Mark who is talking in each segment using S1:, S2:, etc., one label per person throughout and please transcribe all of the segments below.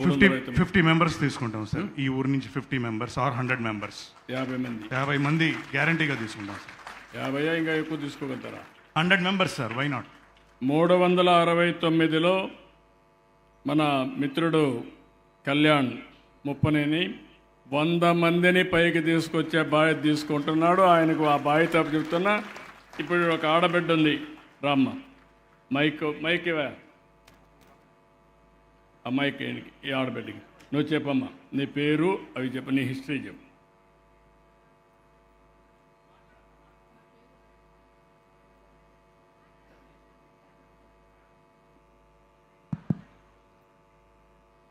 S1: 50 members తీసుకుంటాం sir. ఈ ఊరు నుంచి 50 మెంబర్స్ ఆర్ 100 మెంబర్స్, 50 మంది గ్యారంటీగా తీసుకుంటాం సార్.
S2: 50 ఇంకా ఎక్కువ తీసుకోగలుగుతారా?
S1: 100 మెంబర్స్ సార్, వై నాట్.
S2: 369లో మన మిత్రుడు కళ్యాణ్ ముప్పనేని 100 మందిని పైకి తీసుకొచ్చే బాధ్యత తీసుకుంటున్నాడు. ఆయనకు ఆ బాధ్యత చెప్తున్నా. ఇప్పుడు ఒక ఆడబిడ్డ ఉంది, రామ్మ, మైక్ ఇవా, అమ్మాయికి ఈ ఆడబిడ్డకి నువ్వు చెప్పమ్మా, నీ పేరు అవి చెప్పు, నీ హిస్టరీ చెప్పు.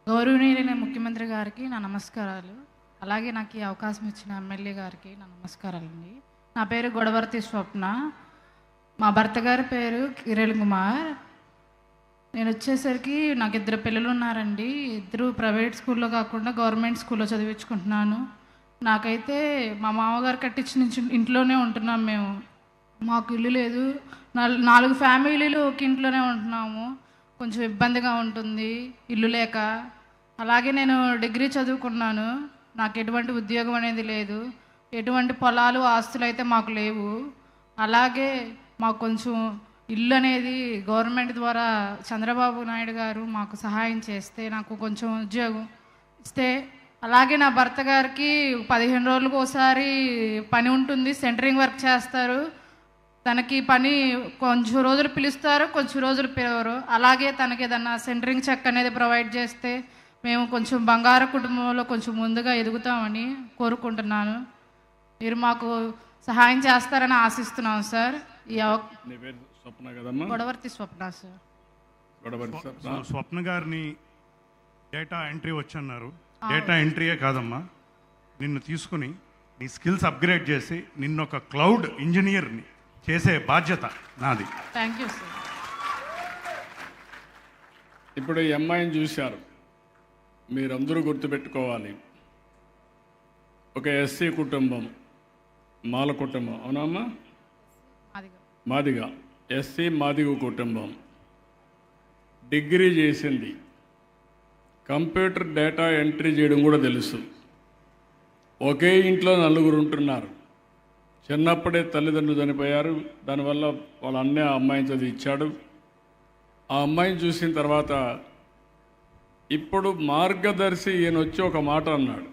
S3: గౌరవనీయులైన ముఖ్యమంత్రి గారికి నా నమస్కారాలు. అలాగే నాకు ఈ అవకాశం ఇచ్చిన ఎమ్మెల్యే గారికి నా నమస్కారాలండి. నా పేరు గొడవర్తి స్వప్న, మా భర్త గారి పేరు కిరణ్ కుమార్. నేను వచ్చేసరికి నాకు 2 పిల్లలు ఉన్నారండి. 2 ప్రైవేట్ స్కూల్లో కాకుండా గవర్నమెంట్ స్కూల్లో చదివించుకుంటున్నాను. నాకైతే మా మామగారు కట్టించిన ఇంట్లోనే ఉంటున్నాం మేము. మాకు ఇల్లు లేదు. 4 ఫ్యామిలీలు ఒక ఇంట్లోనే ఉంటున్నాము. కొంచెం ఇబ్బందిగా ఉంటుంది ఇల్లు లేక. అలాగే నేను డిగ్రీ చదువుకున్నాను. నాకు ఎటువంటి ఉద్యోగం అనేది లేదు. ఎటువంటి పొలాలు ఆస్తులు అయితే మాకు లేవు. అలాగే మాకు కొంచెం ఇల్లు అనేది గవర్నమెంట్ ద్వారా చంద్రబాబు నాయుడు గారు మాకు సహాయం చేస్తే నాకు కొంచెం ఉద్యోగం ఇస్తే, అలాగే నా భర్త గారికి 15 రోజులకు ఒకసారి పని ఉంటుంది, సెంటరింగ్ వర్క్ చేస్తారు. తనకి పని కొంచెం రోజులు పిలుస్తారు, కొంచెం రోజులు పిలవరు. అలాగే తనకి ఏదన్నా సెంటరింగ్ చెక్ అనేది ప్రొవైడ్ చేస్తే మేము కొంచెం బంగారు కుటుంబంలో కొంచెం ముందుగా ఎదుగుతామని కోరుకుంటున్నాను. మీరు మాకు సహాయం చేస్తారని ఆశిస్తున్నాం సార్. గొడవర్తి స్వప్న సార్.
S1: స్వప్న గారిని డేటా ఎంట్రీ వచ్చన్నారు. డేటా ఎంట్రీయే కాదమ్మా, నిన్ను తీసుకుని నీ స్కిల్స్ అప్గ్రేడ్ చేసి నిన్ను ఒక క్లౌడ్ ఇంజనీర్ని చేసే బాధ్యత నాది.
S3: Thank you sir.
S2: ఇప్పుడు ఈ అమ్మాయిని చూశారు, మీరందరూ గుర్తుపెట్టుకోవాలి. ఒక ఎస్సీ కుటుంబం, మాల కుటుంబం, అవునమ్మా? మాదిగ, ఎస్సీ మాదిగ కుటుంబం. డిగ్రీ చేసింది, కంప్యూటర్ డేటా ఎంట్రీ చేయడం కూడా తెలుసు. ఒకే ఇంట్లో 4 ఉంటున్నారు. చిన్నప్పుడే తల్లిదండ్రులు చనిపోయారు. దానివల్ల వాళ్ళ అన్నే ఆ అమ్మాయిని చదివించాడు. ఆ అమ్మాయిని చూసిన తర్వాత ఇప్పుడు మార్గదర్శి ఈయన వచ్చి ఒక మాట అన్నాడు,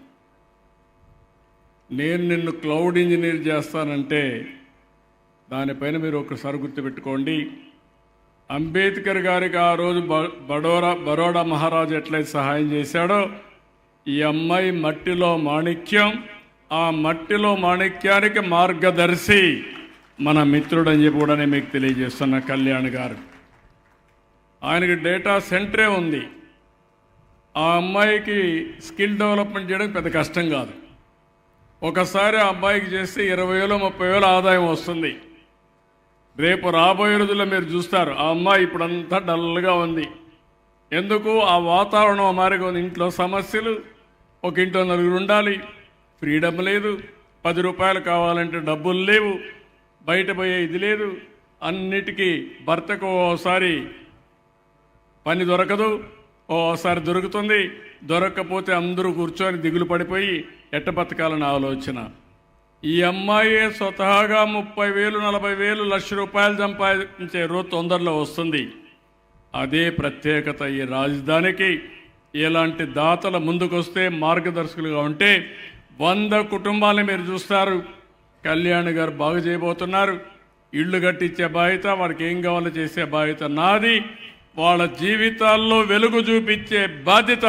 S2: నేను నిన్ను క్లౌడ్ ఇంజనీర్ చేస్తానంటే దానిపైన మీరు ఒకసారి గుర్తుపెట్టుకోండి. అంబేద్కర్ గారికి ఆ రోజు బరోడా మహారాజు ఎట్లయితే సహాయం చేశాడో, ఈ అమ్మాయి మట్టిలో మాణిక్యం. ఆ మట్టిలో మాణిక్యానికి మార్గదర్శి మన మిత్రుడు అని చెప్పి కూడా నేను మీకు తెలియజేస్తున్న కళ్యాణ్ గారు. ఆయనకి డేటా సెంటరే ఉంది. ఆ అమ్మాయికి స్కిల్ డెవలప్మెంట్ చేయడం పెద్ద కష్టం కాదు. ఒకసారి ఆ అబ్బాయికి చేస్తే 20,000 30,000 ఆదాయం వస్తుంది. రేపు రాబోయే రోజుల్లో మీరు చూస్తారు, ఆ అమ్మాయి ఇప్పుడంతా డల్గా ఉంది. ఎందుకు? ఆ వాతావరణం మారిగా ఉంది. ఇంట్లో సమస్యలు, ఒక ఇంట్లో 4 ఉండాలి, ఫ్రీడమ్ లేదు, 10 రూపాయలు కావాలంటే డబ్బులు లేవు, బయట పోయే ఇది లేదు. అన్నిటికీ భర్తకు ఓసారి పని దొరకదు, ఓసారి దొరుకుతుంది. దొరక్కపోతే అందరూ కూర్చొని దిగులు పడిపోయి ఎట్ట బతకాలని ఆలోచన. ఈ అమ్మాయి స్వతహాగా 30,000 40,000 1,00,000 రూపాయలు సంపాదించే రోజు తొందరలో వస్తుంది. అదే ప్రత్యేకత ఈ రాజధానికి. ఇలాంటి దాతల ముందుకొస్తే మార్గదర్శకులుగా ఉంటే 100 కుటుంబాలని మీరు చూస్తారు. కళ్యాణ్ గారు బాగు చేయబోతున్నారు. ఇళ్ళు కట్టించే బాధ్యత, వాడికి ఏం కావాలో చేసే బాధ్యత నాది. వాళ్ళ జీవితాల్లో వెలుగు చూపించే బాధ్యత